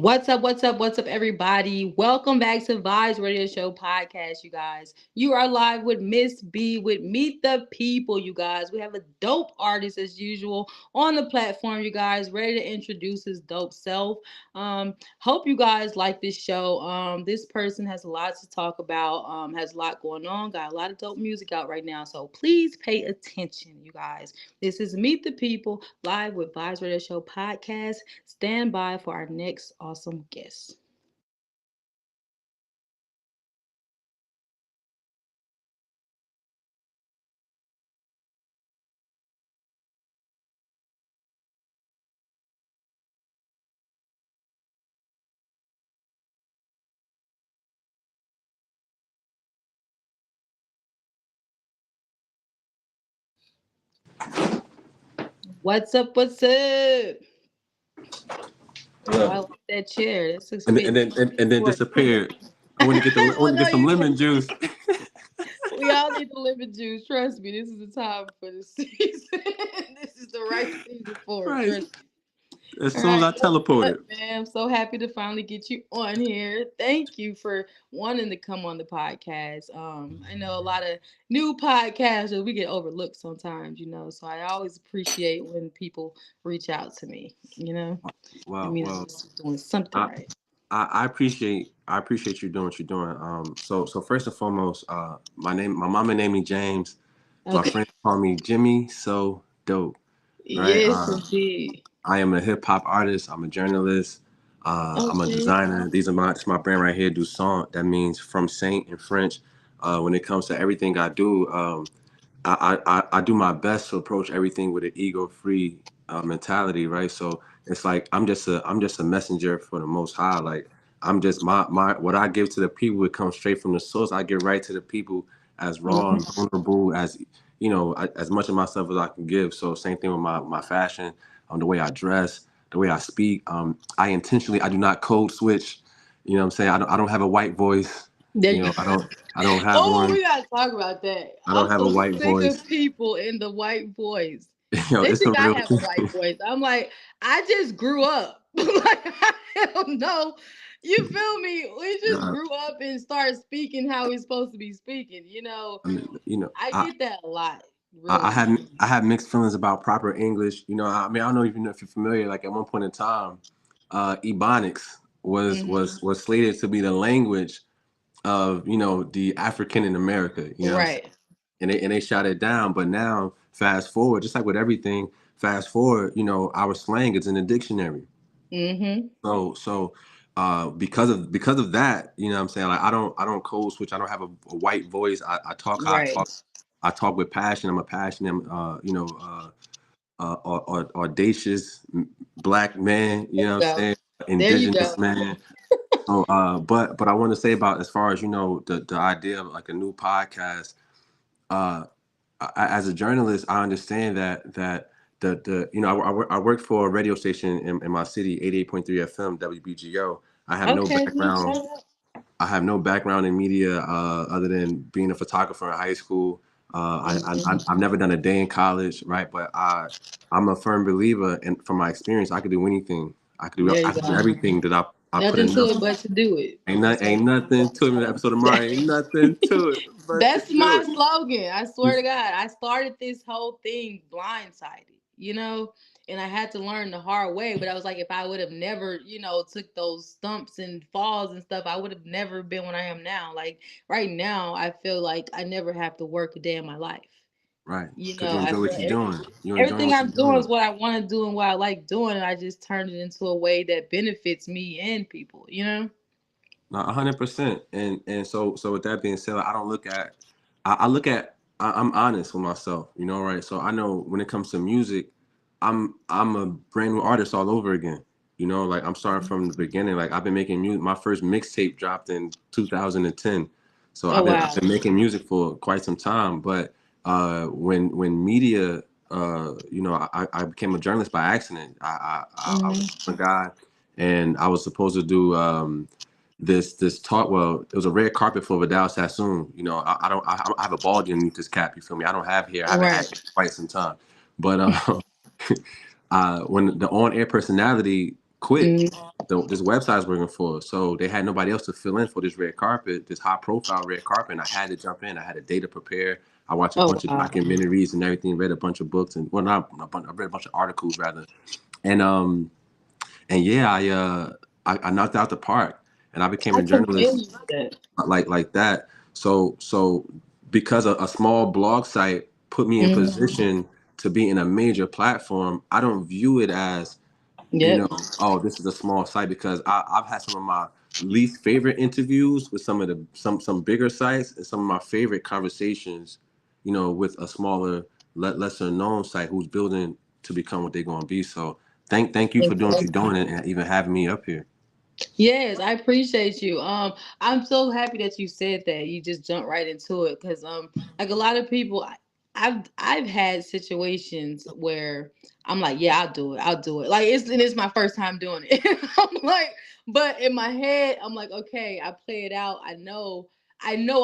What's up? What's up? What's up, everybody? Welcome back to FLWRZ Radio Show podcast, you guys. You are live with Miss B with Meet the People, you guys. We have a dope artist as usual on the platform, you guys, ready to introduce his dope self. Hope you guys like this show. This person has a lot to talk about, has a lot going on, got a lot of dope music out right now. So please pay attention, you guys. This is Meet the People live with FLWRZ Radio Show podcast. Stand by for our next awesome guest. What's up? What's up? Oh, I like that chair. That's and then disappeared. I want to get some lemon juice. We all need the lemon juice. Trust me, this is the time for the season. This is the right season for it. Right. As soon as I teleported. Man, I'm so happy to finally get you on here. Thank you for wanting to come on the podcast. I know a lot of new podcasters, we get overlooked sometimes, so I always appreciate when people reach out to me, Wow. I mean, I'm doing something right. I appreciate you doing what you're doing. So first and foremost, my mama named me James. Okay. My friends call me Jimmy So Dope. Right? Yes, indeed. I am a hip hop artist. I'm a journalist. I'm a designer. These are my brand right here. Du Son. That means from Saint in French. When it comes to everything I do, I do my best to approach everything with an ego-free mentality, right? So it's like I'm just a messenger for the Most High. Like I'm just my what I give to the people, it comes straight from the source. I give right to the people as raw and vulnerable as as much of myself as I can give. So same thing with my fashion, the way I dress, the way I speak. I do not code switch. You know what I'm saying? I don't have a white voice. I don't have one. We gotta talk about that. I don't have a white voice. Of people in the white voice. They think I have a white voice. I'm like, I just grew up. Like, I don't know. You feel me? We just grew up and started speaking how we're supposed to be speaking. I get that a lot. Really. I have mixed feelings about proper English. I don't know even if you're familiar. Like at one point in time, Ebonics was slated to be the language of the African in America. Right. And they shot it down. But now, fast forward, just like with everything, fast forward, our slang is in the dictionary. Mm-hmm. So because of that, what I'm saying, like I don't code switch. I don't have a white voice. I talk how I talk. I talk with passion. I'm a passionate, audacious Black man. You know what I'm saying? Indigenous man. So, but I want to say about as far as the idea of like a new podcast. As a journalist, I understand that I worked for a radio station in my city, 88.3 FM WBGO. I have no background. I have no background in media other than being a photographer in high school. I've never done a day in college, right? But I'm a firm believer, and from my experience, I could do anything. I could do everything that I nothing to it but to do it. Ain't nothing to it in the episode of Mario. Ain't nothing to it. That's my slogan. I swear to God, I started this whole thing blindsided, and I had to learn the hard way. But I was like, if I would have never, took those stumps and falls and stuff, I would have never been what I am now. Like right now, I feel like I never have to work a day in my life. Right. You enjoy what you're doing. Everything I'm doing is what I want to do and what I like doing. And I just turned it into a way that benefits me and people, No, 100%. And so with that being said, I don't look at, I'm honest with myself, right? So I know when it comes to music, I'm a brand new artist all over again. Like I'm starting from the beginning. Like I've been making music. My first mixtape dropped in 2010. So I've been making music for quite some time. But when media, I became a journalist by accident. I was a guy, and I was supposed to do this talk. Well, it was a red carpet for Vidal Sassoon. I have a bald underneath this cap. You feel me? I don't have hair. I haven't had it for quite some time. But when the on-air personality quit, this website I was working for. So they had nobody else to fill in for this red carpet, this high profile red carpet. And I had to jump in. I had a day to prepare. I watched a Oh bunch of wow. documentaries and everything, read a bunch of books and well, not a bunch, I read a bunch of articles rather. And yeah, I knocked out the park and I became I a commend journalist you for that. like that. So because a small blog site put me in Hmm. position to be in a major platform, I don't view it as, Yep. oh, this is a small site because I've had some of my least favorite interviews with some of the some bigger sites and some of my favorite conversations, with a smaller, lesser known site who's building to become what they're going to be. So thank you for doing what you're doing and even having me up here. Yes, I appreciate you. I'm so happy that you said that. You just jumped right into it because like a lot of people, I've had situations where I'm like, yeah, I'll do it. Like it's my first time doing it. I'm like, but in my head, I'm like, okay, I play it out. I know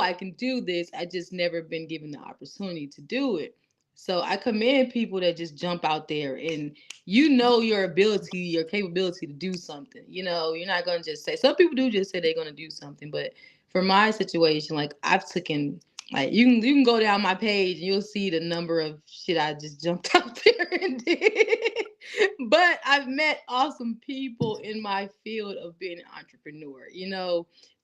I can do this. I just never been given the opportunity to do it. So I commend people that just jump out there and your ability, your capability to do something. You're not gonna just say. Some people do just say they're gonna do something, but for my situation, like I've taken, like you can go down my page and you'll see the number of shit I just jumped out there and did. But I've met awesome people in my field of being an entrepreneur.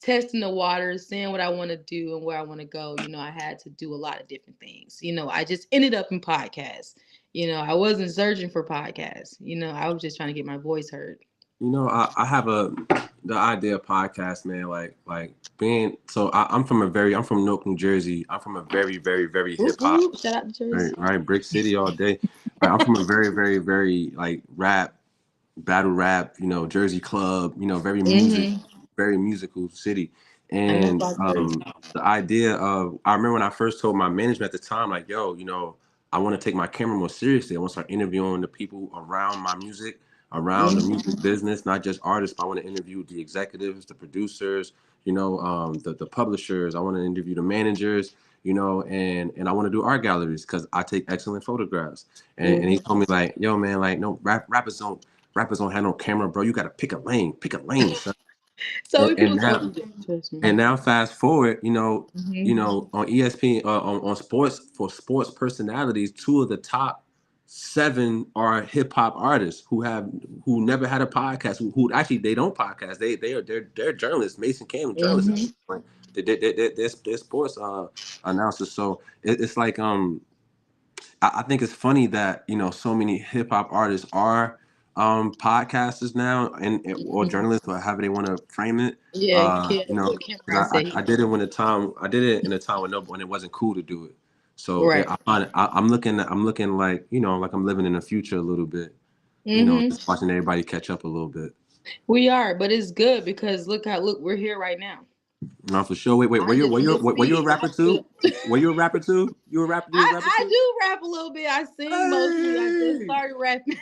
Testing the waters, seeing what I want to do and where I want to go. I had to do a lot of different things. I just ended up in podcasts. I wasn't searching for podcasts. I was just trying to get my voice heard. I have the idea of podcast, man. Like being so I'm from Newark, New Jersey. I'm from a very, very, very hip Whoop, hop, whoop. Shout out to Jersey. right, Brick City all day. Right, I'm from a very, very, very like battle rap, Jersey club, Mm-hmm. very musical city. I know And about Jersey. the idea of, I remember when I first told my management at the time, like, yo, I want to take my camera more seriously. I want to start interviewing the people around my music, around the Mm-hmm. music business, not just artists, but I want to interview the executives, the producers, the publishers. I want to interview the managers, and I want to do art galleries because I take excellent photographs. And he Mm-hmm. told me like, yo, man, like, no, rappers don't have no camera, bro. You got to pick a lane, son. So And, we and people told now me that. Trust me. and now fast forward, Mm-hmm. on ESPN, on sports, for sports personalities, two of the top seven are hip hop artists who never had a podcast, who actually they don't podcast. They're journalists. Mason Cam journalists. Mm-hmm. Like, they're sports announcers. So it's like I think it's funny that so many hip hop artists are podcasters now or Mm-hmm. journalists or however they want to frame it. Yeah, what 'Cause Cameron said. I did it when the time I did it in a time when it wasn't cool to do it. So Right. I find it, I'm looking like like I'm living in the future a little bit. Mm-hmm. Just watching everybody catch up a little bit. We are, but it's good because look, we're here right now. No, for sure. Wait, I just were you a misspeak. rapper too? Were you a rapper too? You a rapper I too? do rap a little bit. I sing mostly. I just Hey. started rapping.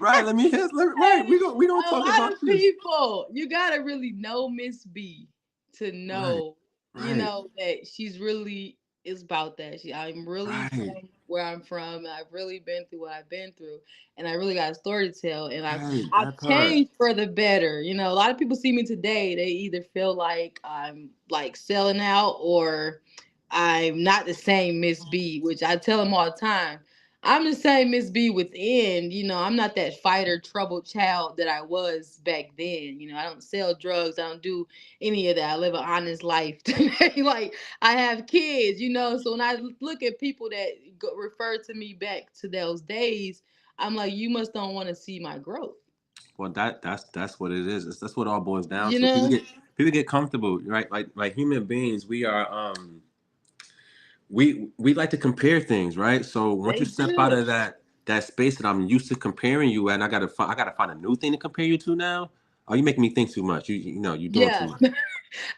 Right, right. We gonna A talk lot about of this. people, you gotta really know Miss B to Right, know, right, that she's really is about that. I'm really right, from where I'm from. And I've really been through what I've been through, and I really got a story to tell. And right. I've That part. changed for the better. A lot of people see me today. They either feel like I'm like selling out or I'm not the same Miss B, which I tell them all the time. I'm the same Miss B within. I'm not that fighter, troubled child that I was back then. I don't sell drugs. I don't do any of that. I live an honest life today. Like I have kids. So when I look at people that refer to me back to those days, I'm like, you must don't want to see my growth. Well, that's what it is. That's what it all boils down You to. know, People get comfortable, right? Like human beings, we are we like to compare things, right? So once they you step out do. of that space that I'm used to comparing you at, and I gotta find a new thing to compare you to now. Oh, you making me think too much. You doing too Yeah. much.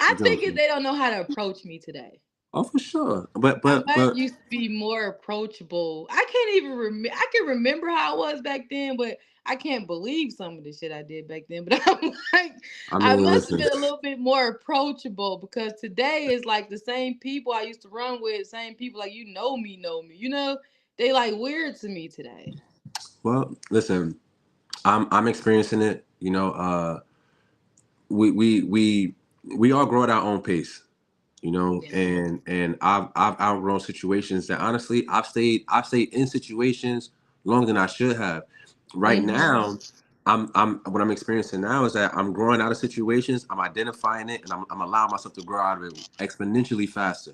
I You doing think too if much. they don't know how to approach me today. Oh, for sure. But I but might but used to be more approachable. I can't even remember. I can remember how I was back then, but I can't believe some of the shit I did back then. But I'm like, I I mean, must have listen. been a little bit more approachable because today is like the same people I used to run with, same people like know me. They like weird to me today. Well, listen. I'm experiencing it. we all grow at our own pace, you know, Yeah. and I've outgrown situations that honestly I've stayed in situations longer than I should have. Right Mm-hmm. now, I'm what I'm experiencing now is that I'm growing out of situations, I'm identifying it, and I'm allowing myself to grow out of it exponentially faster.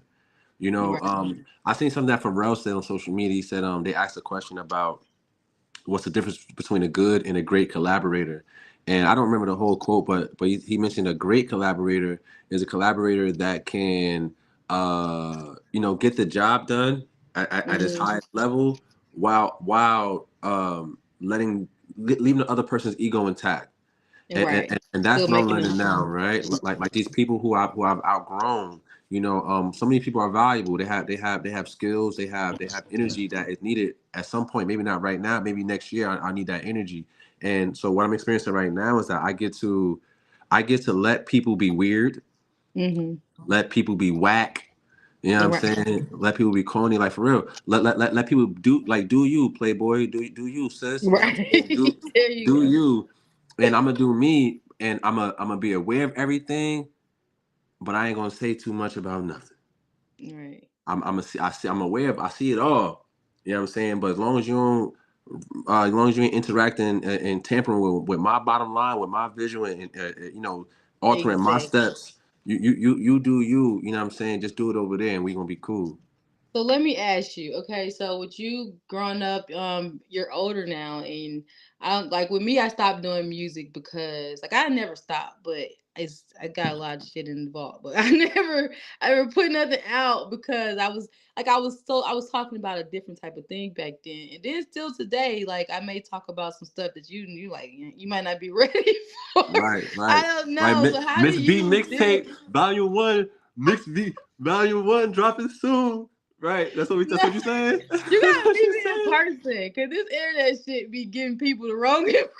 You know, Right. I seen something that Pharrell said on social media. He said they asked a question about what's the difference between a good and a great collaborator. And I don't remember the whole quote, but he mentioned a great collaborator is a collaborator that can get the job done at its Mm-hmm. highest level while leaving the other person's ego intact. and, Right. and Still that's what I'm making learning it. now, right? Like these people who I've outgrown. So many people are valuable. They have skills. They have energy that is needed at some point. Maybe not right now. Maybe next year. I need that energy. And so what I'm experiencing right now is that I get to let people be weird, Mm-hmm. let people be whack. You know what I'm Right. saying? Let people be corny, like for real. Let people do you, playboy, do you, sis. You know what Right. I'm saying? Do There you do go. you, and I'm gonna do me, and I'm gonna be aware of everything, but I ain't gonna say too much about nothing. Right. I'm aware of, I see it all. You know what I'm saying? But as long as you don't, as long as you ain't interacting and tampering with my bottom line, with my vision, and altering my Exactly. steps, you do you. You know what I'm saying? Just do it over there, and we gonna be cool. So let me ask you, okay, so with you growing up, you're older now, and I don't like with me, I stopped doing music because like I never stopped, but I got a lot of shit involved. But I never put nothing out because I was talking about a different type of thing back then. And then still today, like I may talk about some stuff that you like you might not be ready for. Right, I right, don't right. know. So how do Miss B you deal? mixtape volume one. Mix B volume one dropping soon. Right. That's what you're saying. You That's gotta what meet you're me in saying. person, cause this internet shit be giving people the wrong impression.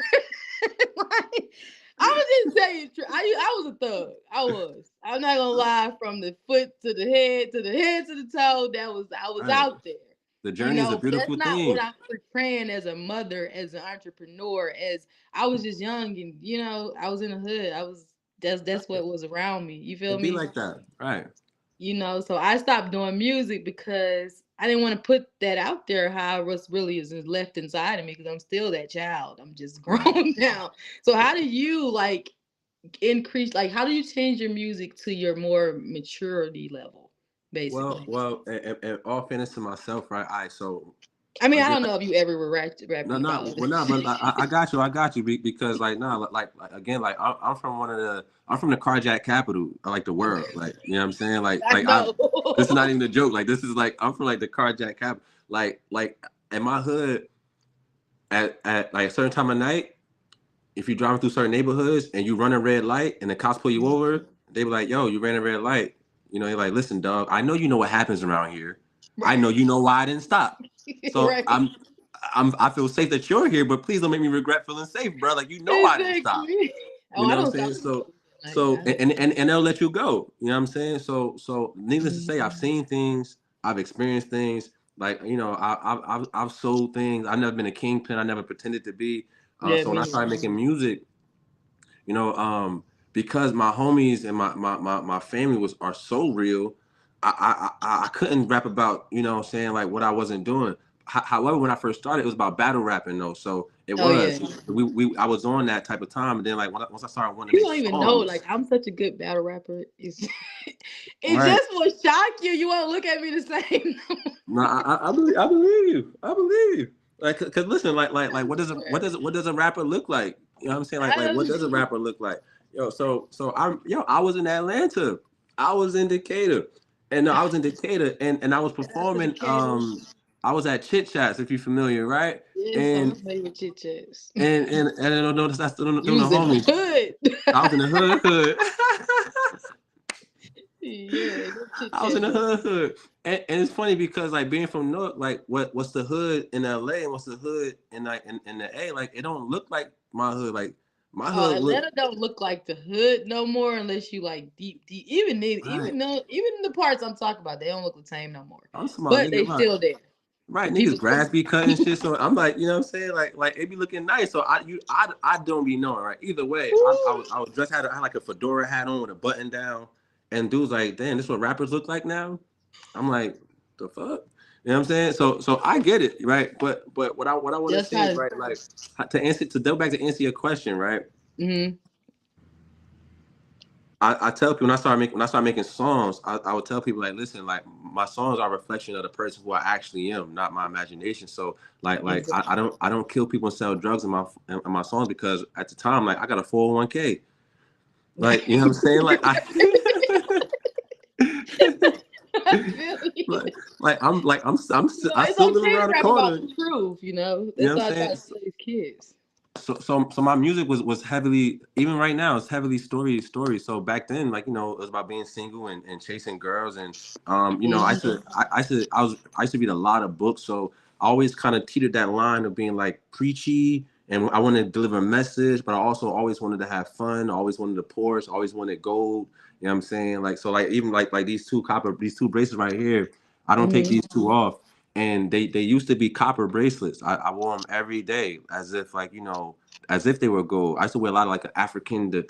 Like, I was just saying, I was a thug. I was. I'm not gonna lie. From the foot to the head, to the head to the toe, I was Right. out there. The You journey is a know, but that's beautiful not what thing. I'm portraying as a mother, as an entrepreneur. As I was just young, and I was in the hood. I was. That's Right. what was around me. You feel It be me? like that. Right. So I stopped doing music because I didn't want to put that out there how what's really is left inside of me because I'm still that child. I'm just Right. grown now. So how do you like increase like how do you change your music to your more maturity level, basically? Well, and all fairness to myself, right? So I mean, I again, don't know if you ever were no, rapping no, about well, no, it. but I got you, because like, no, like again, like I'm from I'm from the carjack capital of like the world, Okay. like you know what I'm saying, I know. this is not even a joke, like this is like I'm from like the carjack capital, like in my hood at like a certain time of night, if you're driving through certain neighborhoods and you run a red light and the cops pull you over, they be like, yo, you ran a red light, you're like, listen, dog, I know you know what happens around here, I know you know why I didn't stop, so Right. I feel safe that you're here, but please don't make me regret feeling safe, bro. Like I didn't stop. Exactly. Oh, You I know what I'm don't stop saying? So at night. I don't. and they'll let you go. You know what I'm saying? So needless to say, I've Mhm. seen things, I've experienced things. Like I've sold things. I've never been a kingpin. I never pretended to be. Yeah, So when I me. started making music, you know, because my homies and my family are so real, I couldn't rap about, what I'm saying, like what I wasn't doing. However, when I first started, it was about battle rapping though. So it Oh yeah. was I was on that type of time, and then like once I started wanting to People make don't even know. Like songs, I'm such a good battle rapper. It right? just will shock you. You won't look at me the same. No, I believe you. I believe you. Like, cause listen, like, what does a rapper look like? You know what I'm saying? I Like, what don't. does a rapper look like? I was in Atlanta. I was in Decatur, and no, I was in Decatur, and I was Shout out to performing. Decatur. I was at Chit Chats, if you're familiar, right? Yes, I'm And familiar with chit chats. I don't know, that's them You the was in the homies. hood. I was in the hood. Yeah, them chit I was in chats the was. hood. And it's funny because like being from North, like what's the hood in LA and what's the hood in like in the A, like it don't look like my hood. Like my Oh, hood look Atlanta don't look like the hood no more unless you like deep, deep. Even right. though even the parts I'm talking about, they don't look the same no more. I'm smart But nigga. they Look, still there. right, niggas People, grass be cutting shit. So I'm like, you know what I'm saying? Like it be looking nice. So I don't be knowing, right? Either way, I was dressed had like a fedora hat on with a button down, and dude's like, damn, this what rappers look like now. I'm like, the fuck? You know what I'm saying? So I get it, right? But what I want to just say is try right, like to go back to answer your question, right? to. I tell people when I start making songs, I would tell people like, listen, like my songs are a reflection of the person who I actually am, not my imagination. So Exactly. I don't kill people and sell drugs in my songs because at the time like I got a 401k. Like, you know what I'm saying? Like I feel you. I It's still live okay to around the rap about corner. the truth, you know. You know That's what what I I'm try saying? to tell these kids. So my music was heavily, even right now it's heavily story. So back then, like, you know, it was about being single and chasing girls. And you know, Hmm. I used to read a lot of books. So I always kind of teetered that line of being like preachy, and I wanted to deliver a message, but I also always wanted to have fun. I always wanted a Porsche, always wanted gold. You know what I'm saying? Like, so like even like these two bracelets right here, I don't take Hmm. these two off. And they used to be copper bracelets. I wore them every day as if, like, you know, as if they were gold. I used to wear a lot of like African, the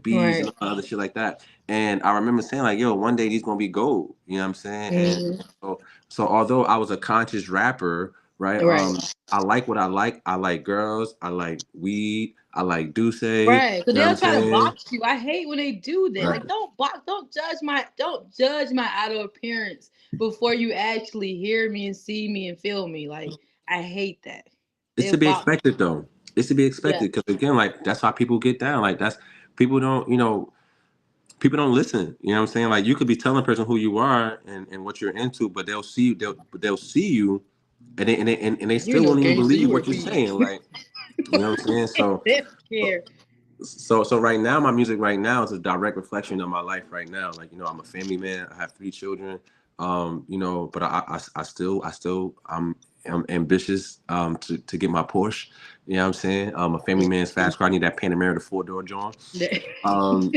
bees and Right. all that other shit like that. And I remember saying like, yo, one day these gonna be gold. You know what I'm saying? And Hmm. so although I was a conscious rapper, right? Right. I like what I like. I like girls. I like weed. I like Douce. You Right. Because know what I'm they'll try to saying? box you. I hate when they do that. Right. Like, don't box, don't judge my outer appearance before you actually hear me and see me and feel me. Like, I hate that. It's They'll to be box. expected though. It's to be Yeah. expected because again, like that's how people get down. Like that's people don't, you know, people don't listen. You know what I'm saying? Like you could be telling a person who you are and what you're into, but they'll see you and they You still know, won't even gangster, believe you a what you're weed. saying. Like, you know what I'm saying? They don't care. So right now my music right now is a direct reflection of my life right now. Like, you know, I'm a family man. I have 3 children. You know, but I'm ambitious to get my Porsche. You know what I'm saying? A family man's fast car. I need that Panamera, the 4-door John. There Um,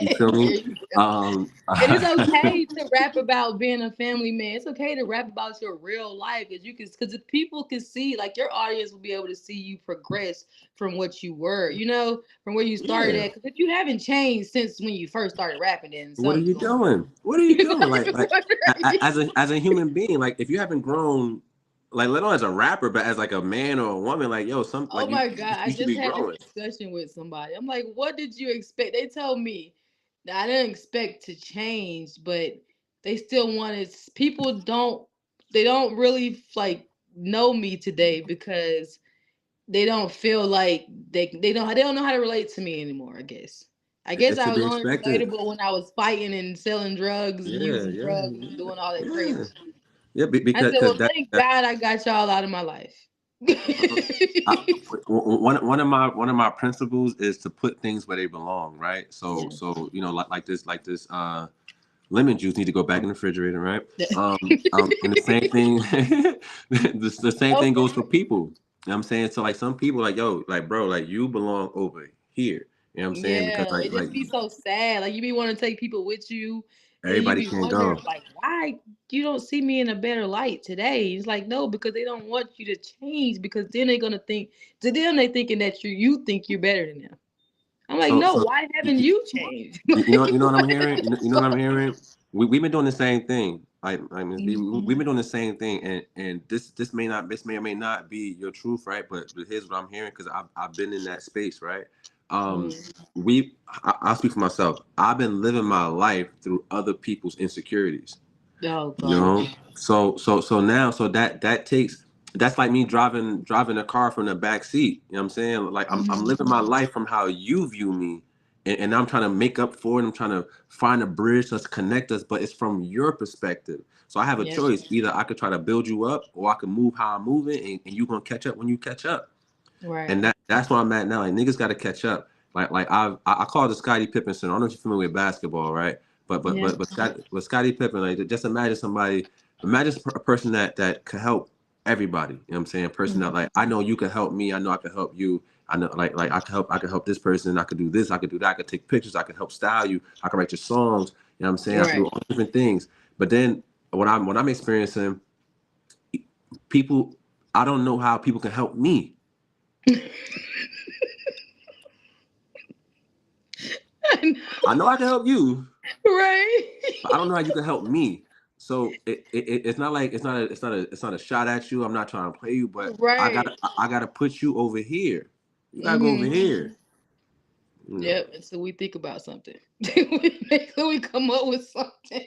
you feel me? you go. Um, And it's okay to rap about being a family man. It's okay to rap about your real life, because you can, because if people can see, like your audience will be able to see you progress from what you were, you know, from where you started yeah. at. Because if you haven't changed since when you first started rapping, then What are something's you going on. doing? What are you You doing? know, it's As a human being, like if you haven't grown, like let alone as a rapper, but as like a man or a woman, like yo, some oh like my God. I you should just be had this growing. discussion with somebody. I'm like, what did you expect? They told me that I didn't expect to change, but they still wanted, people don't, they don't really like know me today because they don't feel like they don't know how to relate to me anymore, I guess. I guess It's I to was be only expected. relatable when I was fighting and selling drugs and Yeah, using yeah, drugs and doing all that yeah, crazy. yeah. I Because said, well, that thank God I got y'all out of my life. I, one of my principles is to put things where they belong, right? So Yeah. you know like this lemon juice need to go back in the refrigerator, right? And the same thing, the same thing goes Okay. for people. You know what I'm saying? So like some people like, yo, like bro, like you belong over here. You know what I'm saying? Because Yeah, it just be so sad. Like you be wanting to take people with you, and you everybody be can't wondering go. like, why you don't see me in a better light today? It's like, no, because they don't want you to change, because then they're gonna think, to them they thinking that you think you're better than them. I'm like, no, So why haven't you changed? you know what I'm hearing? You know what I'm hearing? We've been doing the same thing. I mean, Mhm. we've been doing the same thing, and this may or may not be your truth, right? But here's what I'm hearing because I've been in that space, right? Um, Mhm. I'll speak for myself. I've been living my life through other people's insecurities. Oh You God. know, so now that takes that's like me driving a car from the back seat. You know what I'm saying? Like I'm Mhm. living my life from how you view me, and I'm trying to make up for it. I'm trying to find a bridge that's connect us, but it's from your perspective. So I have a Yeah. choice. Either I could try to build you up, or I can move how I'm moving, and you're gonna catch up when you catch up. Right. And that's where I'm at now. Like niggas got to catch up. I call it the Scottie Pippen syndrome. I don't know if you're familiar with basketball, right? Yeah. But Scottie Pippen, like just imagine somebody, imagine a person that could help everybody. You know what I'm saying? A person that Mhm. like I know you could help me. I know I could help you. I know like I could help this person. I could do this. I could do that. I could take pictures. I could help style you. I could write your songs. You know what I'm saying? I could do Right. all different things. But then what I'm experiencing people, I don't know how people can help me. I know. I know I can help you, Right. but I don't know how you can help me. So it's not like it's not a shot at you. I'm not trying to play you, but Right. I gotta put you over here. You gotta go over Mm-hmm. here. You know. Yep. And so we think about something. we come up with something.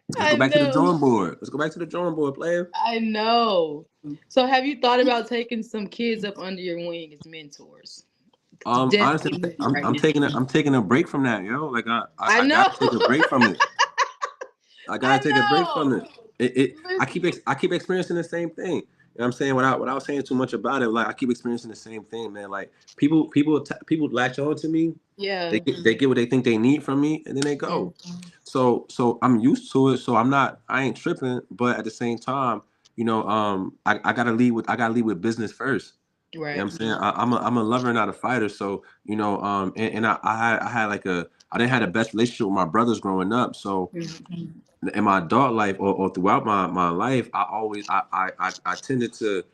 Let's I go back to the know. drawing board. Let's go back to the drawing board, player. I know. So have you thought about taking some kids up under your wing as mentors? It's Honestly, definitely needed right now. I'm taking a break from that, yo. Like I I know. gotta take a break from it. I I gotta take a break from know. it. I Listen. I keep experiencing the same thing. You know what I'm saying, without saying too much about it, like I keep experiencing the same thing, man. Like people latch on to me. Yeah. They get what they think they need from me, and then they Mm. go. So I'm used to it. So I ain't tripping. But at the same time, I gotta lead with business first. You know Right. what I'm saying? I'm a lover, not a fighter. So, and I had like I didn't have the best relationship with my brothers growing up. So Mhm. in my adult life or throughout my life, I tended to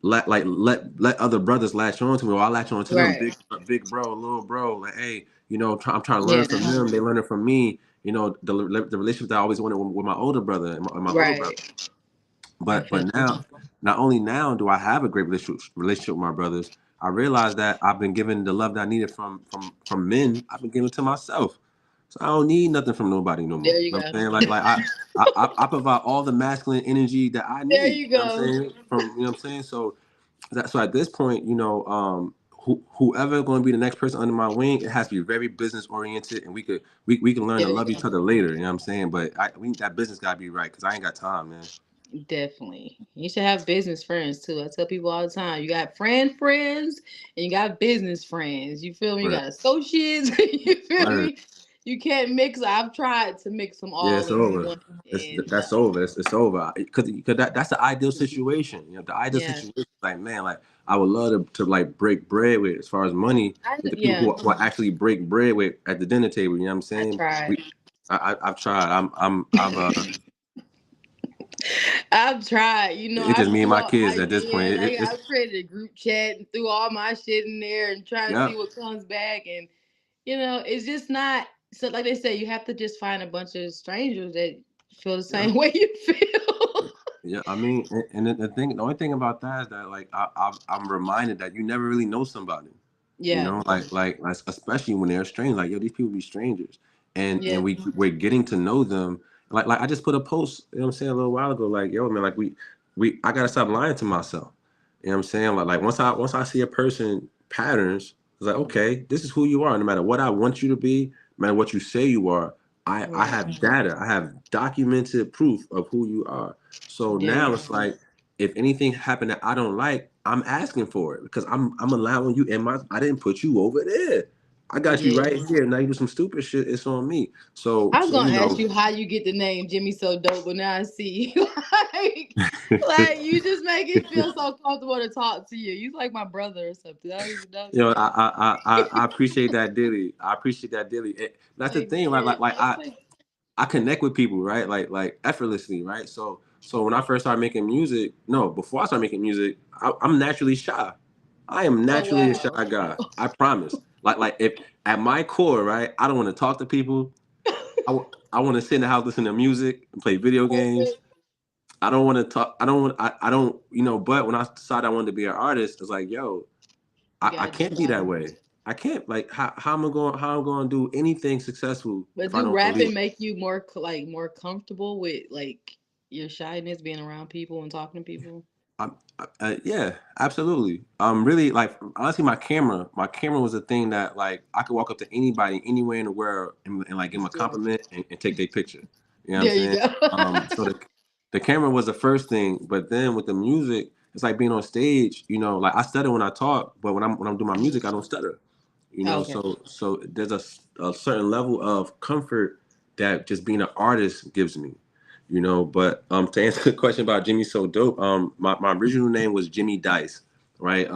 let other brothers latch on to me, or I latch on to them, Right. big bro, little bro, like, hey, I'm trying to learn Yeah. from them, they learning from me, the relationship that I always wanted with my older brother and my little brother. Right. I feel But now, not only now do I have a great relationship with my brothers, I realize that I've been given the love that I needed from men. I've been giving it to myself, so I don't need nothing from nobody no more. there you You know go. what I'm saying? Like I provide all the masculine energy that I There need. you You know what I'm go. saying? You know what I'm saying? So at this point, whoever going to be the next person under my wing, it has to be very business oriented, and we can learn to There you love each go. other later. You know what I'm saying? But that business got to be right because I ain't got time, man. Definitely. You should have business friends too. I tell people all the time. You got friends and you got business friends. You feel me? You Right. got associates. You feel Right. me? You can't mix. I've tried to mix them Yeah, all it's in over. one. And That's over. It's over. Because that's the ideal situation. The ideal yeah. situation. Like, man, like I would love to like break bread with, as far as money, with the people Yeah. who I actually break bread with at the dinner table. You know what I'm I saying? tried. I've tried. I've tried. It's I just me and threw my all kids I at this point. did. It's I've created a group chat and threw all my shit in there and try to yeah, see what comes back. And it's just not. So, like they say, you have to just find a bunch of strangers that feel the yeah. same way you feel. Yeah, I mean, and the only thing about that is that like I'm reminded that you never really know somebody. Yeah. Like especially when they're strangers. Like, yo, these people be strangers, and Yeah. we're getting to know them. Like I just put a post, you know what I'm saying, a little while ago. Like, yo, man, like we I gotta stop lying to myself. You know what I'm saying? Like once I see a person patterns, it's like, okay, this is who you are. No matter what I want you to be, no matter what you say you are, I Right. have data. I have documented proof of who you are. So There now you it's go. like, if anything happened that I don't like, I'm asking for it because I'm allowing you in my. I didn't put you over there. I got you right Yeah. here. Now you do some stupid shit. It's on me. So I was you gonna ask know. you how you get the name Jimmy So Dope, but now I see like, you just make it feel so comfortable to talk to you. You like my brother or something. I don't even know You know, you. I appreciate that daily. I appreciate that daily. That's the Like, thing, right? yeah, Like it's like I connect with people, right? Like effortlessly, right? So when I first started making music, no, before I started making music, I'm naturally shy. I am oh naturally a shy wow. guy. I promise. Like if at my core, right, I don't want to talk to people. I want to sit in the house, listen to music, and play video games. Okay. I don't want to talk. I don't want. I don't. But when I decided I wanted to be an artist, it's like, yo, You I gotta can't be that decide. way. I can't. Like, how I'm going to do anything successful But if I do don't believe. rapping make you more comfortable with like your shyness being around people and talking to people? Yeah, absolutely. Really, like, honestly, my camera was a thing that, like, I could walk up to anybody anywhere in the world and like give them a Just do it. compliment and take their picture. You know what I'm There you saying? go. So the camera was the first thing, but then with the music, it's like being on stage. Like, I stutter when I talk, but when I'm doing my music, I don't stutter. Okay. So there's a certain level of comfort that just being an artist gives me. But to answer the question about Jimmy So Dope, my original name was Jimmy Dice, right?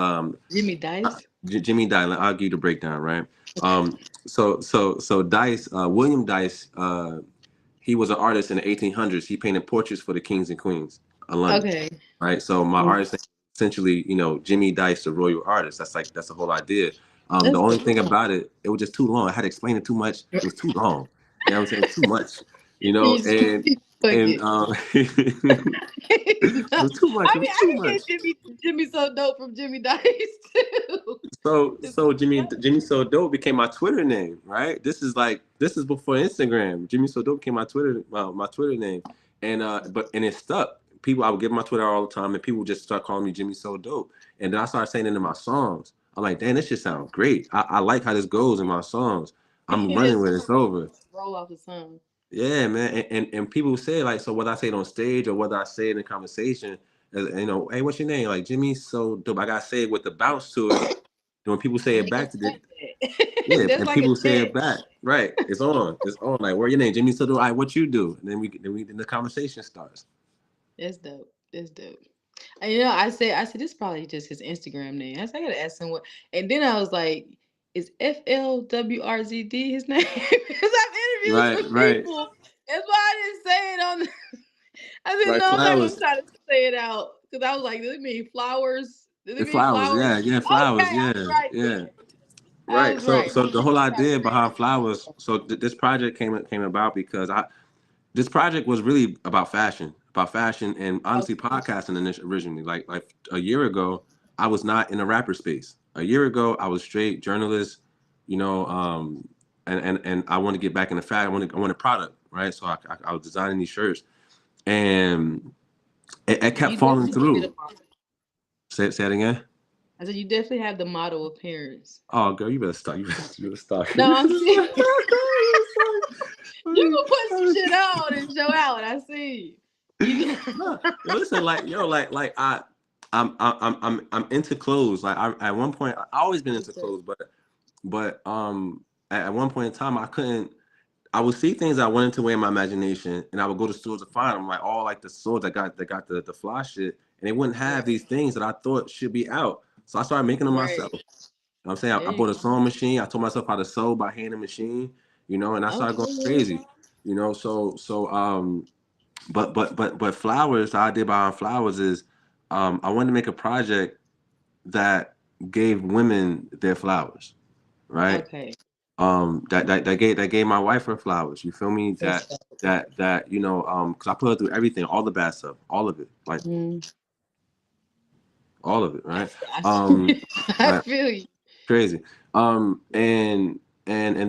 Jimmy Dice. Jimmy Dice. I'll give you the breakdown, right? Okay. So Dice, William Dice, he was an artist in the 1800s. He painted portraits for the kings and queens. London, Okay. right? So my artist name is essentially, Jimmy Dice, the royal artist. That's the whole idea. The That's only dope. thing about it, it was just too long. I had to explain it too much. It was too long. You know what I'm saying? Too much. You just fuck And it. it No, was too much. I It was mean, I too can much. get Jimmy so dope from Jimmy Dice too. Just So Jimmy So Dope became my Twitter name, right? This is before Instagram. Jimmy So Dope became my Twitter name, and it stuck. People, I would give my Twitter all the time, and people would just start calling me Jimmy So Dope, and then I started saying it in my songs. I'm like, damn, this shit sounds great. I like how this goes in my songs. I'm running just with it. It's over. roll off the song. Yeah, man, and people say like, so whether I say it on stage or whether I say it in conversation, hey, what's your name? Like Jimmy So Dope. I gotta say it with the bounce to it. When people say it They gonna back to the chant that. yeah, That's and like a people say chant. it back, right? It's on. It's on. Like, where your name? Jimmy So Dope. All right, what you do? And then the conversation starts. That's dope. That's dope. And I said this is probably just his Instagram name. I said I gotta ask someone. And then I was like, is FLWRZD his name? Because I've interviews Right, with right, people. That's why I didn't say it on. I said right. no, I'm not gonna Flowers. try to say it out because I was like, does it mean flowers? Does it The mean flowers. flowers? Yeah, yeah. Okay, Flowers. I was Yeah, right yeah. then. I Right. was So, right. so the whole Got idea behind flowers. crazy. So this project came about because this project was really about fashion, and honestly, Okay. podcasting originally. Like a year ago, I was not in a rapper space. A year ago, I was straight journalist, you know, and I want to get back in the fact. I wanted product, right? So I was designing these shirts, and it kept You falling definitely give it a through. model. Say it again. I said you definitely have the model appearance. Oh, girl, you better stop. You better stop. No, I'm serious. You You can put some better shit stop. on and show out. I see you. No, listen, like yo, like I'm into clothes. Like at one point, I always been into clothes, but at one point in time, I couldn't. I would see things I wanted to wear in my imagination, and I would go to stores to find them, like all like the stores that got the fly shit, and they wouldn't have Right, these things that I thought should be out. So I started making them myself. right. You know what I'm saying I There you bought a go. sewing machine. I told myself how to sew by hand and machine, and I started going Okay. crazy. But flowers, the idea behind flowers is I wanted to make a project that gave women their flowers, right? Okay. That gave my wife her flowers. You feel me? That's Because I put her through everything, all the bad stuff, all of it, like mm, all of it, right? I Um, I like, feel you. crazy. And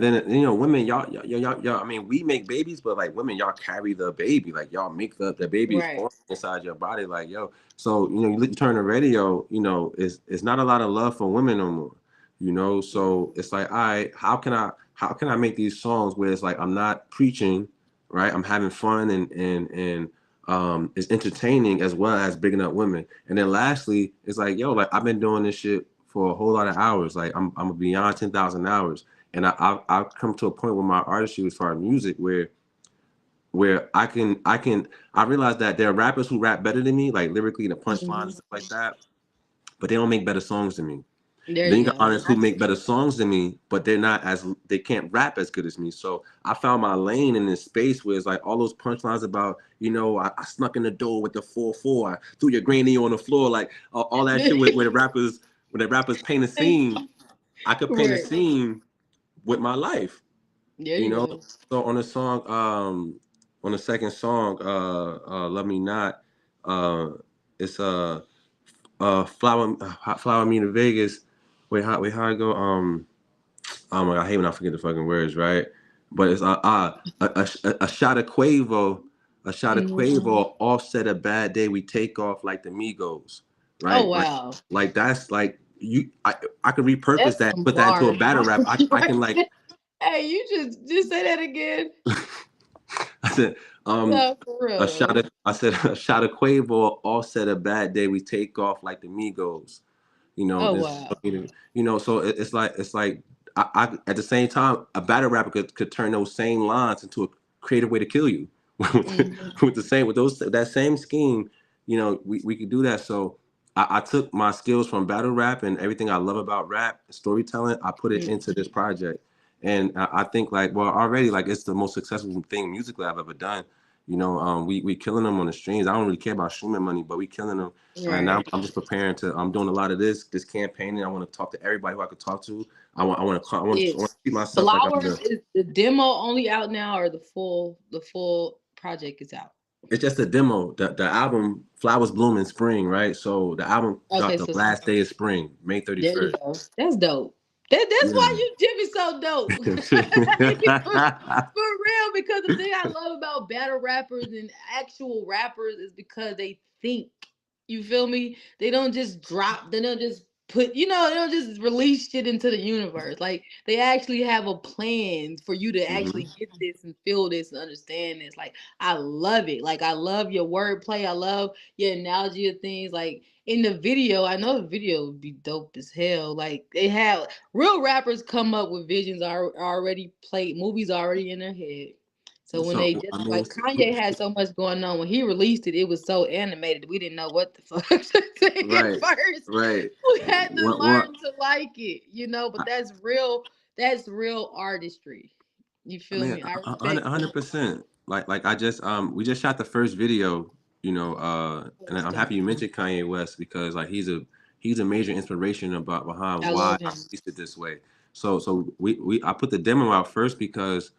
then women, y'all. I mean, we make babies, but like women, y'all carry the baby, like y'all make the baby is Right. born inside your body, like yo. So you turn the radio, it's not a lot of love for women no more, So it's like, all right, how can I make these songs where it's like I'm not preaching, right? I'm having fun and it's entertaining as well as bigging up women. And then lastly, it's like, yo, like I've been doing this shit for a whole lot of hours. Like I'm beyond 10,000 hours, and I've come to a point with my artistry as far as music where I realize that there are rappers who rap better than me, like lyrically, the punchlines and Mhm. stuff like that, but they don't make better songs than me. There And then you you got go. artists who make better songs than me, but they can't rap as good as me. So I found my lane in this space where it's like all those punchlines about, I snuck in the door with the 4-4, I threw your granny on the floor, like all that shit where the rappers paint a scene. I could paint a Right. scene with my life, There you you know. go. So on the second song, Love Me Not, it's flower me to Vegas. Wait, how I go? Oh my god, I hate when I forget the fucking words, right? But it's a shot of Quavo, Mhm. offset a bad day. We take off like the Migos, Oh right? Like, wow. that's like I could repurpose That's that, some put that into a bars battle rap. I right can like there. Hey, you just say that again. I said No, for real though. I said a shot of Quavo, offset a bad day. We take off like the Migos. Oh This wow. so it's like at the same time a battle rapper could turn those same lines into a creative way to kill you Mhm. with those that same scheme. We could do that. So I took my skills from battle rap and everything I love about rap storytelling. I put it into this project, and I think like, well, already, like, it's the most successful thing musically I've ever done. We killing them on the streams. I don't really care about streaming money, but we killing them. And now Right. I'm just preparing to. I'm doing a lot of this campaigning. I want to talk to everybody who I could talk to. I want to keep myself like I'm Flowers the. is the demo only out now, or the full project is out? It's just a demo. The album Flowers Bloom in Spring, right? So the album dropped Okay, the so last day of spring, May there you 31st. go. That's dope. That's Yeah. why you Jimmy so dope. For real, because the thing I love about battle rappers and actual rappers is because they think. You feel me? They don't just drop, they don't just they don't just release shit into the universe. Like they actually have a plan for you to hmm actually get this and feel this and understand this. Like I love it. Like I love your wordplay. I love your analogy of things. Like in the video, I know the video would be dope as hell. Like they have real rappers come up with visions are already played, movies already in their head. So when So they I just mean, like Kanye had so much going on when he released it, it was so animated we didn't know what the fuck to say at right, first. right. We had to What learn to like it. But that's real. That's real artistry. You I feel mean, me? I a respect that. 100%. Like I just we just shot the first video, and That's I'm dope. happy you mentioned Kanye West because like he's a major inspiration about behind I why love I him. released it this way. So we I put the demo out first because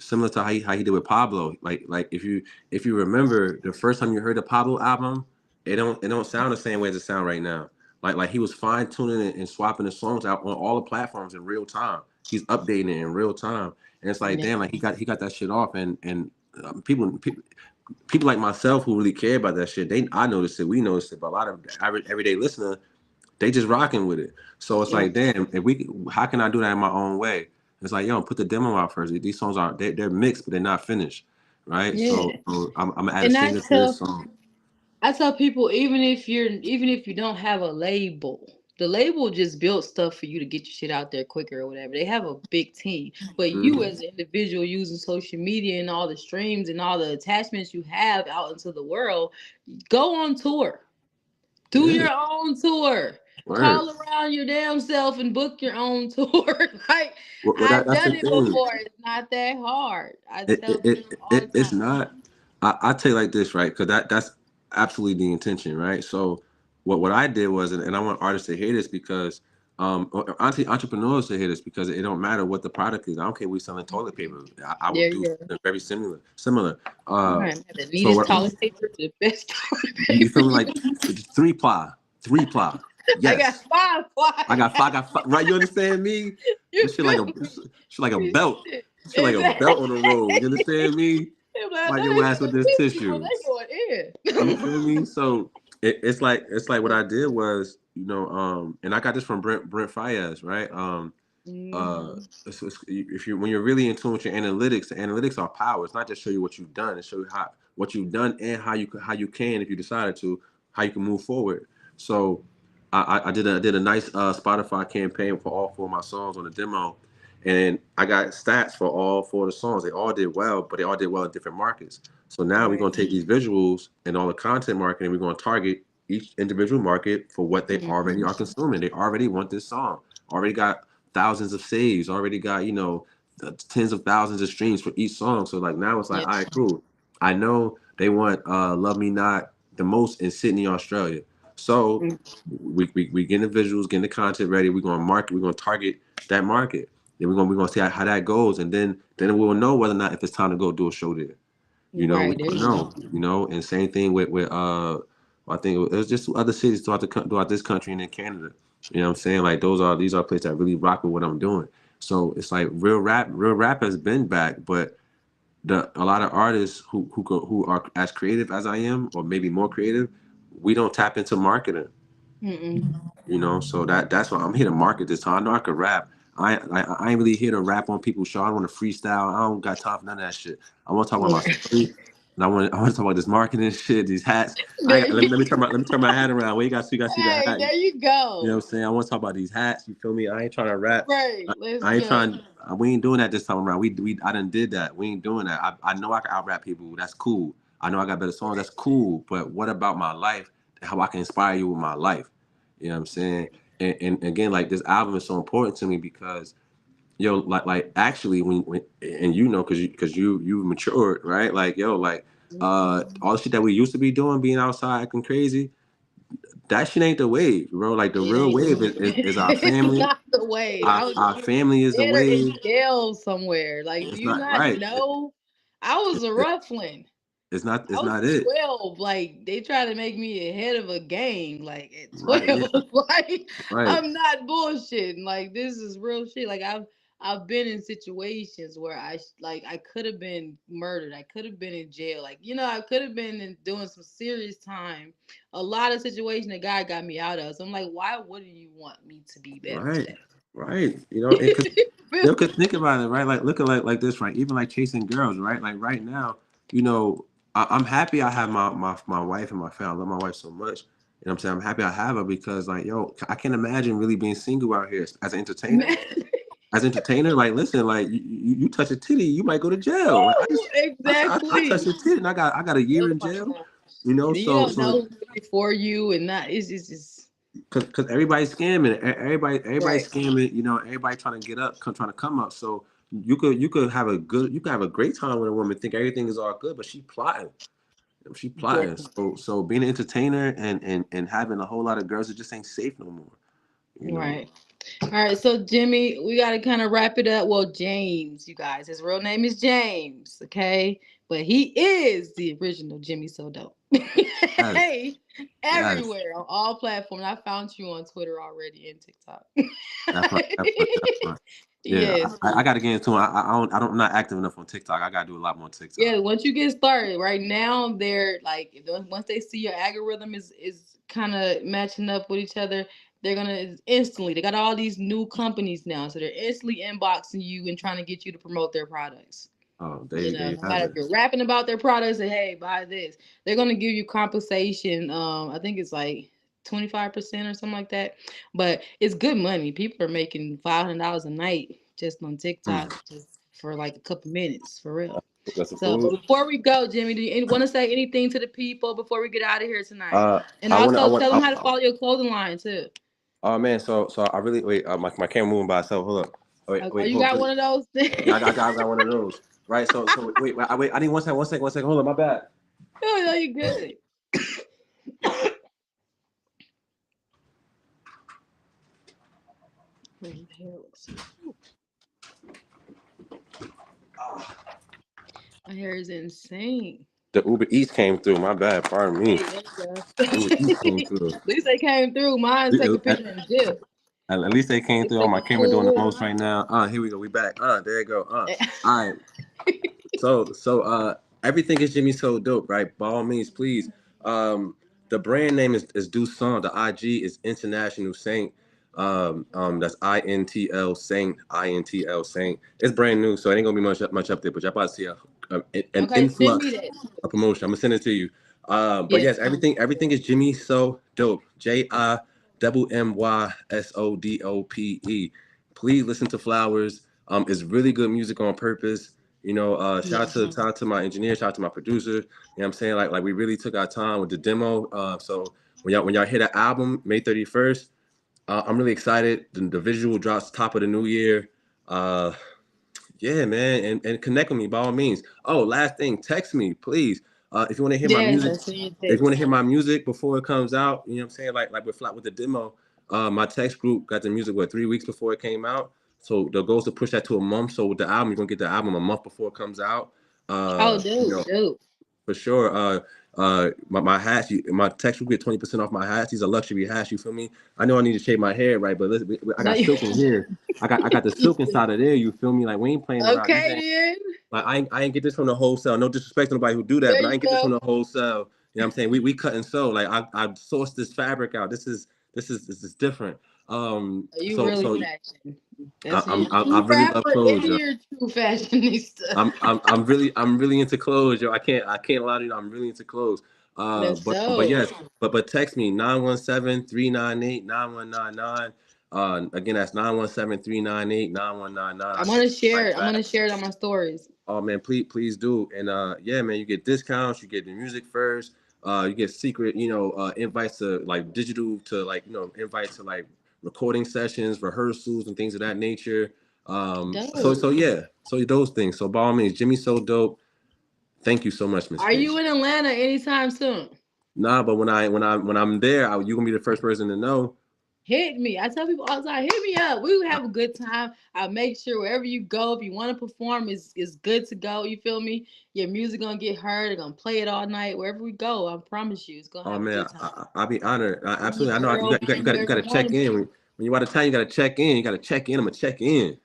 similar to how he did with Pablo. Like if you remember the first time you heard the Pablo album, it don't sound the same way as it sound right now. Like he was fine tuning it and swapping the songs out on all the platforms in real time. He's updating it in real time. And it's like, Yeah. damn, like he got that shit off, and people like myself who really care about that shit, I noticed it, we noticed it, but a lot of average everyday listener, they just rocking with it. So it's Yeah. like, damn, how can I do that in my own way? It's like, yo, put the demo out first. These songs they're mixed, but they're not finished, right? So, Yeah. I'm gonna add a And singer to this song. I tell people even if you don't have a label, the label just built stuff for you to get your shit out there quicker or whatever. They have a big team, but you hmm as an individual using social media and all the streams and all the attachments you have out into the world, go on tour. Do Yeah, your own tour. word. Call around your damn self and book your own tour. Like I've That's the done it thing. before. It's not that hard. I it, tell it, it, people all the it's time. not. I tell you like this, right? Because that's absolutely the intention, right? So what I did was, and I want artists to hear this because or honestly entrepreneurs to hear this because it don't matter what the product is. I don't care if we selling toilet paper. I will There do you go. something very similar. All uh right, the so neatest what toilet paper, the best toilet you feel paper. me, like three ply. I got Yes, five flies. I got five, right, you understand me? You This shit like feel a me? shit like a belt. Shit. Shit like a belt on the road, you Exactly. understand me? I'm like, I Wipe know your they ass with got this tissue, but tissue. they You going feel me? So it's like what I did was, and I got this from Brent Fayez, right? in. If you when you're really in tune with your analytics, the analytics are power. It's not just show you what you've done; it show you how what you've done and how you can, if you decided to, how you can move forward. So I did a nice Spotify campaign for all four of my songs on the demo, and I got stats for all four of the songs. They all did well, but they all did well in different markets. So now we're Right. gonna take these visuals and all the content marketing. We're gonna target each individual market for what they already Mhm. are consuming. They already want this song. Already got thousands of saves. Already got tens of thousands of streams for each song. So like now it's like, Yeah. all right, cool. I know they want "Love Me Not" the most in Sydney, Australia. So Mm. we getting the visuals, getting the content ready. We're gonna market. We're gonna target that market. Then we're gonna see how that goes, and then we'll know whether or not if it's time to go do a show there. We Right. There don't you go. know. And same thing with I think it was just other cities throughout this country and in Canada. You know what I'm saying? Like these are places that really rock with what I'm doing. So it's like real rap has been back, but a lot of artists who are as creative as I am, or maybe more creative, we don't tap into marketing. Mm-mm. So that's why I'm here to market this time. I know I could rap. I ain't really here to rap on people's show. I don't want to freestyle. I don't got time for none of that shit. I want to talk about my Right. story, and I want to talk about this marketing shit, these hats. There you go. Let me turn my hat around. Where you got to see the Hey, hat. there you You know go. what I'm saying? I want to talk about these hats. You feel me? I ain't trying to rap. Right. I, Let's I ain't go. trying. We ain't doing that this time around. I done did that. We ain't doing that. I know I can out rap people. That's cool. I know I got better songs. That's cool. But what about my life? How I can inspire you with my life? You know what I'm saying? And again, like this album is so important to me because yo, like actually when and you know, because you matured, right? Like yo, like all the shit that we used to be doing, being outside acting crazy, that shit ain't the wave, bro. Like the It real ain't. wave is our It's family. not the wave. Our family is the Dead or in wave. jail somewhere. Like, do It's you not not right. know? I was a ruffling. It's not. I It's was not it. 12. Like, they try to make me a head of a gang. Like, at Right. Yeah. 12. Like, Right. I'm not bullshitting. Like, this is real shit. Like, I've been in situations where I could have been murdered. I could have been in jail. Like, I could have been doing some serious time. A lot of situations that God got me out of. So I'm like, why wouldn't you want me to be better Right. today? Right. You know, because you could think about it, right? Like look at like this, right? Even like chasing girls, right? Like right now, you know, I'm happy I have my wife and my family. I love my wife so much. You know what I'm saying? I'm happy I have her because like, yo, I can't imagine really being single out here as an entertainer. Man, As an entertainer, like listen, like you touch a titty, you might go to jail. Like I touched exactly. a titty and I got a year Oh in my jail. god. You know, And then you don't so know who's really for you and not. It's because everybody's scamming, everybody's right. scamming. You know, everybody trying to get up, trying to come up. So you could have a great time with a woman, think everything is all good, but she plotting. Definitely. So being an entertainer and having a whole lot of girls, it just ain't safe no more. You know. Right. All right. So Jimmy, we got to kind of wrap it up. Well, James, you guys, his real name is James. Okay, but he is the original Jimmy So Dope. Yes, Hey, yes, everywhere on all platforms. I found you on Twitter already and TikTok. that's fine. Yeah, Yes. I got to get into it. I'm not active enough on TikTok. I got to do a lot more Yeah, TikTok. once you get started, right now they're like once they see your algorithm is kind of matching up with each other, they're gonna instantly. They got all these new companies now, so they're instantly inboxing you and trying to get you to promote their products. Oh, there you No have matter if it. you're rapping about their products and hey, buy this, they're gonna give you compensation. I think it's like 25% or something like that. But it's good money. People are making $500 a night just on TikTok Mm. just for like a couple minutes, for real. That's the So, but food. before we go, Jimmy, do you want to say anything to the people before we get out of here tonight? And I also want tell them how to follow your clothing line too. oh man, so I really wait. My camera moving by itself. Hold up. Oh, Oh, wait, you hold got up. one of those Yeah, things? I got one of those. Right. So wait. I need one second. Hold up. My bad. Oh, no, you good. My hair looks. My hair is insane. The Uber Eats came through. My bad. Pardon me. Hey, there you go. Uber Eats came through. At least they came through. Mine take a At, picture and dip. at least they came They through on take my a camera doing the full most right now. Here we go. We back. There you go. whip. All right. So everything is Jimmy So Dope, right? By all means, please. Um the brand name is Duson. The IG is International Saint. That's INTL Saint. INTL Saint. It's brand new, so it ain't gonna be much up there, but y'all about to see an Okay, send me influx that. of promotion. I'm gonna send it to you. But Yes, yes, everything is Jimmy So Dope. JIMMYSODOPE. Please listen to Flowers. It's really good music on purpose. You know, yes. shout out to my engineer, shout out to my producer. You know what I'm saying? Like we really took our time with the demo. So when y'all hear the album May 31st, I'm really excited. The visual drops top of the new year. Uh, yeah, man, and connect with me by all means. Oh, last thing, text me, please. If you want to hear my Yes, music, I see your if you want text. to hear my music before it comes out, you know what I'm saying? Like with Flat with the demo, my text group got the music 3 weeks before it came out. So the goal is to push that to a month. So with the album, you're gonna get the album a month before it comes out. Oh, You dope, know, dope. for sure. My hats, my text will get 20% off my hats. These are luxury hats. You feel me? I know I need to shave my hair, right? But listen, I No, got you. silk in here. I got the silk inside of there. You feel me? Like we ain't playing around. These Okay, ain't then. like I ain't get this from the wholesale. No disrespect to nobody who do that, There but I you ain't get this from go. the wholesale. You know what I'm saying? We cut and sew. Like I sourced this fabric out. This is different. You So really so fashion. That's you, I true really love rapper clothes, and yo. you're a true fashionista. I'm really into clothes, yo. I can't lie to you. I'm really into clothes. That's But dope. yes, but text me 917-398-9199. Again, that's 917-398-9199. I'm I'll gonna text you share right it. I'm back. gonna share it on my stories. Oh man, please do. And yeah, man, you get discounts, you get the music first, you get secret, invites to like digital to like, invites to like recording sessions, rehearsals and things of that nature. So Dope. yeah, so those things. So by all means, Jimmy So Dope. Thank you so much, Miss Are P. you in Atlanta anytime soon? Nah, but when I'm there, you gonna be the first person to know. Hit me. I tell people all the time, hit me up. We will have a good time. I'll make sure wherever you go, if you want to perform, is good to go. You feel me? Your music gonna get heard. They're gonna play it all night. Wherever we go, I promise you, it's gonna Oh have a man, good time. I'll be honored. Me and your Absolutely. I know girl be you there got to every check morning. in when you out of town. You got to check in. You got to check in. I'm gonna check in.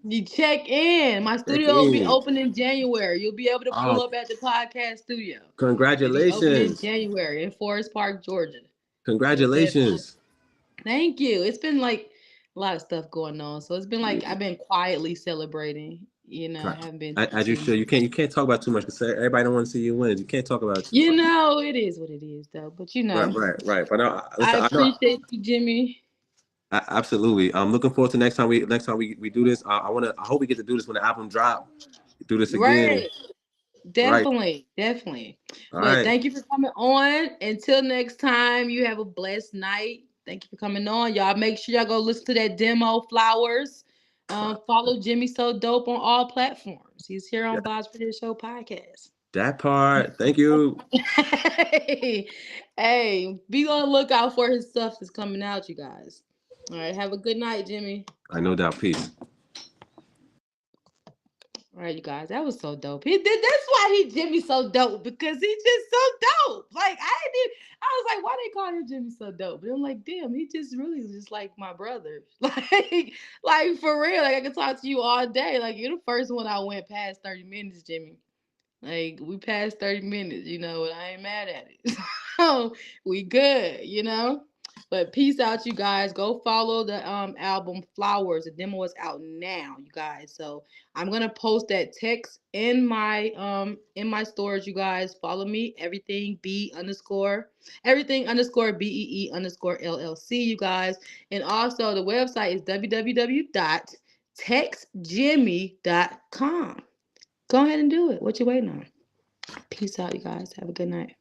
You check in. My Check studio will be in. open in January. You'll be able to pull Oh, up at the podcast studio. It'll be open in congratulations! January in Forest Park, Georgia. Yes, definitely. Congratulations! Thank you. It's been like a lot of stuff going on. So it's been like I've been quietly celebrating. I haven't been As you too should. much. You can't talk about too much because everybody don't want to see you win. You can't talk about it too much. It is what it is though. But Right. But I listen, I know. appreciate you, Jimmy. Absolutely. I'm looking forward to next time we do this. I hope we get to do this when the album drop. Do this again. Right. Right. Definitely. Definitely. All But right. thank you for coming on. Until next time, you have a blessed night. Thank you for coming on. Y'all make sure y'all go listen to that demo Flowers. Right. Follow Jimmy So Dope on all platforms. He's here Yeah, on Bob's Radio Show podcast. that part. Thank you. Hey, hey, be on the lookout for his stuff that's coming out, you guys. All right, have a good night, Jimmy. I no doubt. Peace. All right, you guys, that was so dope. He did. That's why Jimmy so dope because he's just so dope. Like I was like, why they call him Jimmy so dope? But I'm like, damn, he just really is just like my brother. Like for real. Like I could talk to you all day. Like you're the first one I went past 30 minutes, Jimmy. Like we passed 30 minutes, and I ain't mad at it. So we good. But peace out, you guys. Go follow the album Flowers. The demo is out now, you guys. So I'm gonna post that text in my storage, you guys. Follow me. Everything underscore BEE underscore LLC, you guys. And also the website is www.textjimmy.com. Go ahead and do it. What you waiting on? Peace out, you guys. Have a good night.